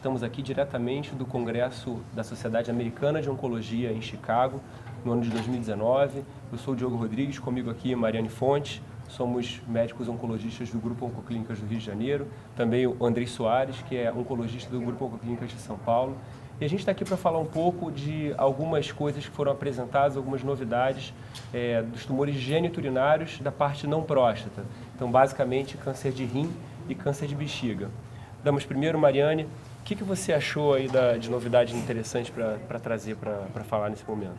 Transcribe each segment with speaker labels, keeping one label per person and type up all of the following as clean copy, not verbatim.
Speaker 1: estamos aqui diretamente do Congresso da Sociedade Americana de Oncologia em Chicago, no ano de 2019. Eu sou o Diogo Rodrigues, comigo aqui Mariane Fontes, somos médicos oncologistas do Grupo Oncoclínicas do Rio de Janeiro, também o Andrei Soares, que é oncologista do Grupo Oncoclínicas de São Paulo. E a gente está aqui para falar um pouco de algumas coisas que foram apresentadas, algumas novidades dos tumores geniturinários da parte não próstata. Então, basicamente, câncer de rim e câncer de bexiga. Damos primeiro, Mariane, o que você achou aí de novidades interessantes para trazer para falar nesse momento?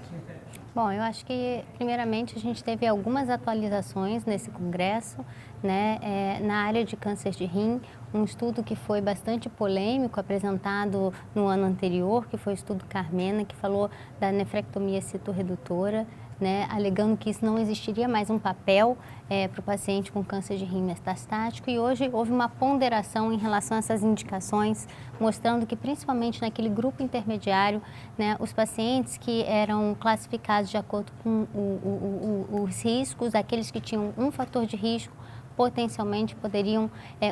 Speaker 2: Bom, eu acho que, primeiramente, a gente teve algumas atualizações nesse congresso, né, na área de câncer de rim, um estudo que foi bastante polêmico, apresentado no ano anterior, que foi o estudo Carmena, que falou da nefrectomia citorredutora, né, alegando que isso não existiria mais um papel para o paciente com câncer de rim metastático, e hoje houve uma ponderação em relação a essas indicações, mostrando que principalmente naquele grupo intermediário, né, os pacientes que eram classificados de acordo com os riscos, aqueles que tinham um fator de risco, potencialmente poderiam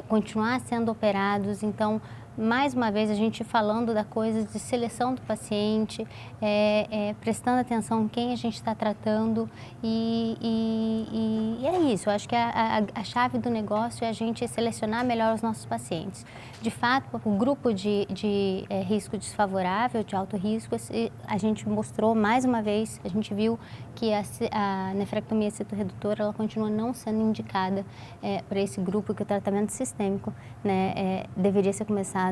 Speaker 2: continuar sendo operados. Então, mais uma vez, a gente falando da coisa de seleção do paciente, prestando atenção em quem a gente está tratando e é isso. Eu acho que a chave do negócio é a gente selecionar melhor os nossos pacientes. De fato, o grupo de risco desfavorável, de alto risco, a gente mostrou mais uma vez, a gente viu que a nefrectomia citorredutora ela continua não sendo indicada para esse grupo, que o tratamento sistêmico, né, deveria ser começado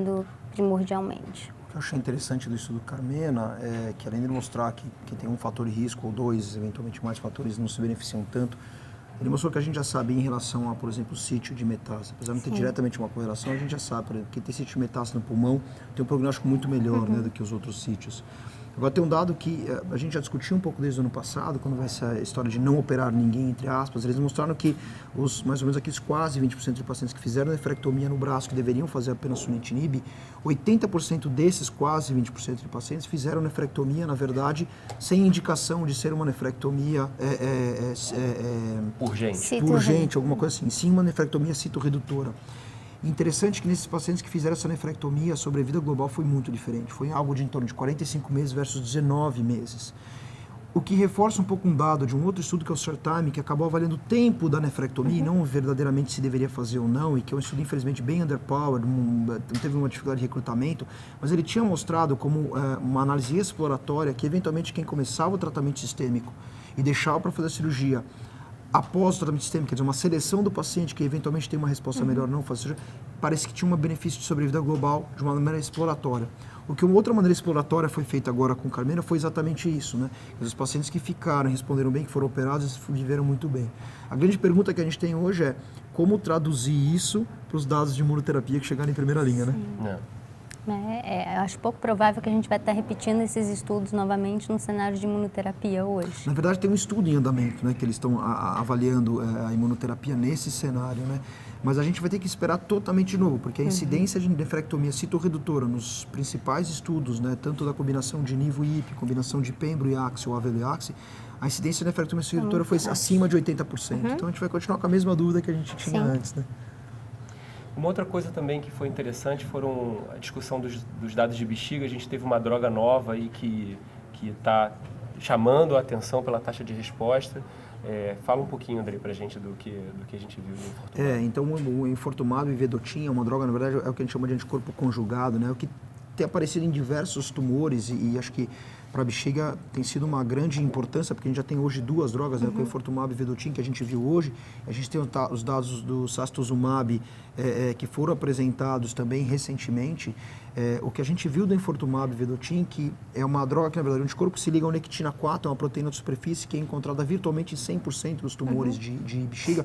Speaker 2: primordialmente.
Speaker 3: O que eu achei interessante do estudo Carmena é que, além de mostrar que quem tem um fator de risco ou dois, eventualmente mais fatores, não se beneficiam tanto, ele mostrou que a gente já sabe em relação a, por exemplo, o sítio de metástase. Apesar de não ter diretamente uma correlação, a gente já sabe, por exemplo, quem tem sítio de metástase no pulmão tem um prognóstico muito melhor, né, do que os outros sítios. Agora, tem um dado que a gente já discutiu um pouco desde o ano passado, quando vai essa história de não operar ninguém, entre aspas. Eles mostraram que mais ou menos aqueles quase 20% de pacientes que fizeram nefrectomia no braço, que deveriam fazer apenas sunitinib, 80% desses quase 20% de pacientes fizeram nefrectomia, na verdade, sem indicação de ser uma nefrectomia urgente, alguma coisa assim. Sim, uma nefrectomia citorredutora. Interessante que nesses pacientes que fizeram essa nefrectomia, a sobrevida global foi muito diferente. Foi algo de em torno de 45 meses versus 19 meses. O que reforça um pouco um dado de um outro estudo que é o SURTIME, que acabou avaliando o tempo da nefrectomia e não verdadeiramente se deveria fazer ou não, e que é um estudo infelizmente bem underpowered, teve uma dificuldade de recrutamento, mas ele tinha mostrado como uma análise exploratória que eventualmente quem começava o tratamento sistêmico e deixava para fazer a cirurgia após o tratamento sistêmico, quer dizer, uma seleção do paciente que eventualmente tem uma resposta melhor não fazer cirurgia, parece que tinha um benefício de sobrevida global de uma maneira exploratória. O que uma outra maneira exploratória foi feita agora com Carmena foi exatamente isso, né? Os pacientes que ficaram, responderam bem, que foram operados, viveram muito bem. A grande pergunta que a gente tem hoje é como traduzir isso para os dados de imunoterapia que chegaram em primeira linha, né?
Speaker 2: Eu acho pouco provável que a gente vai estar repetindo esses estudos novamente no cenário de imunoterapia hoje.
Speaker 3: Na verdade, tem um estudo em andamento, né, que eles estão avaliando a imunoterapia nesse cenário, né? Mas a gente vai ter que esperar totalmente de novo, porque a incidência de nefrectomia citorredutora nos principais estudos, né, tanto da combinação de nivo e IP, combinação de pembro e axi ou avelo e axi, a incidência de nefrectomia citorredutora foi acima de 80%. Então a gente vai continuar com a mesma dúvida que a gente tinha antes, né?
Speaker 1: Uma outra coisa também que foi interessante foram a discussão dos dados de bexiga. A gente teve uma droga nova aí que está chamando a atenção pela taxa de resposta. Fala um pouquinho, Andrei, para a gente do que a gente viu no Infortumab.
Speaker 3: Então o Infortumab e Vedotin é uma droga, na verdade, é o que a gente chama de anticorpo conjugado, né? O que tem aparecido em diversos tumores e acho que para a bexiga tem sido uma grande importância, porque a gente já tem hoje duas drogas, né, o Infortumab e Vedotin, que a gente viu hoje. A gente tem os dados do Sastuzumab, que foram apresentados também recentemente. O que a gente viu do Infortumab e Vedotin, que é uma droga que, na verdade, o anticorpo se liga ao nectina 4, é uma proteína de superfície que é encontrada virtualmente em 100% dos tumores de bexiga.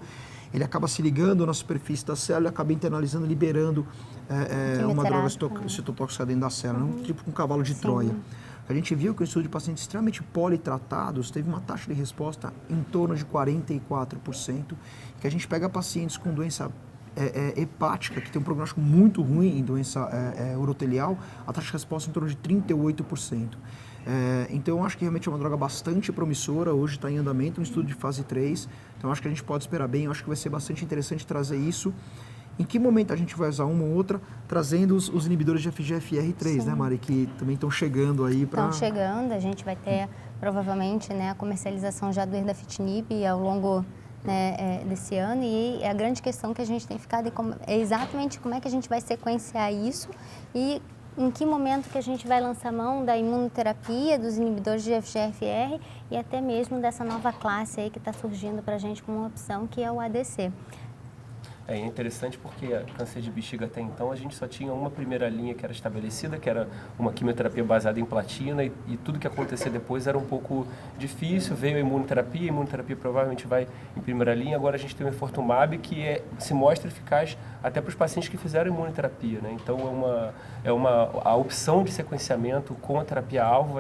Speaker 3: Ele acaba se ligando na superfície da célula e acaba internalizando, liberando uma droga citotóxica dentro da célula, tipo um cavalo de Troia. A gente viu que o estudo de pacientes extremamente politratados teve uma taxa de resposta em torno de 44%, que a gente pega pacientes com doença hepática, que tem um prognóstico muito ruim em doença urotelial, a taxa de resposta em torno de 38%. Então, eu acho que realmente é uma droga bastante promissora, hoje está em andamento, um estudo de fase 3, então acho que a gente pode esperar bem, eu acho que vai ser bastante interessante trazer isso. Em que momento a gente vai usar uma ou outra, trazendo os inibidores de FGFR3, né, Mari, que também estão chegando aí para...
Speaker 2: Estão chegando, a gente vai ter provavelmente, né, a comercialização já do erdafitinib ao longo, né, desse ano, e a grande questão que a gente tem ficado é exatamente como é que a gente vai sequenciar isso e em que momento que a gente vai lançar mão da imunoterapia, dos inibidores de FGFR e até mesmo dessa nova classe aí que está surgindo para a gente como uma opção, que é o ADC.
Speaker 1: É interessante porque câncer de bexiga até então a gente só tinha uma primeira linha que era estabelecida, que era uma quimioterapia baseada em platina e tudo que acontecia depois era um pouco difícil. Veio a imunoterapia provavelmente vai em primeira linha. Agora a gente tem o enfortumab que se mostra eficaz até para os pacientes que fizeram imunoterapia, né? Então a opção de sequenciamento com a terapia-alvo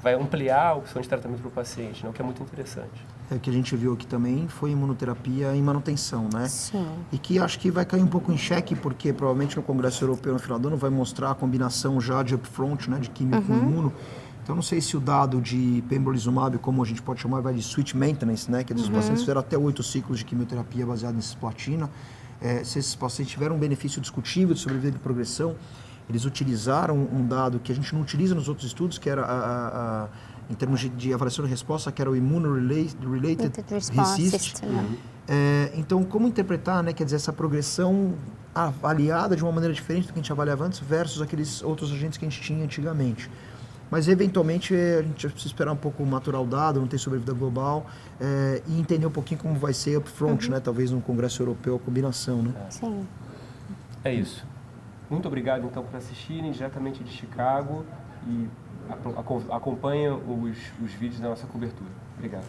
Speaker 1: vai ampliar a opção de tratamento para o paciente, né? O que é muito interessante.
Speaker 3: O que a gente viu aqui também foi imunoterapia em manutenção, né?
Speaker 2: Sim.
Speaker 3: E que acho que vai cair um pouco em xeque, porque provavelmente no Congresso Europeu no final do ano vai mostrar a combinação já de upfront, né, de químico com imuno. Então não sei se o dado de pembrolizumab, como a gente pode chamar, vai de switch maintenance, né, que os pacientes fizeram até 8 ciclos de quimioterapia baseada em cisplatina. Se esses pacientes tiveram um benefício discutível de sobrevida de progressão, eles utilizaram um dado que a gente não utiliza nos outros estudos, que era em termos de avaliação de resposta, que era o Immuno-Related Resist. Então, como interpretar, né, quer dizer, essa progressão avaliada de uma maneira diferente do que a gente avaliava antes versus aqueles outros agentes que a gente tinha antigamente. Mas, eventualmente, a gente precisa esperar um pouco maturar o dado, não tem sobrevida global, e entender um pouquinho como vai ser upfront, né, talvez no Congresso Europeu, a combinação. Né?
Speaker 2: Sim.
Speaker 1: É isso. Muito obrigado, então, por assistirem diretamente de Chicago e acompanhem os vídeos da nossa cobertura. Obrigado.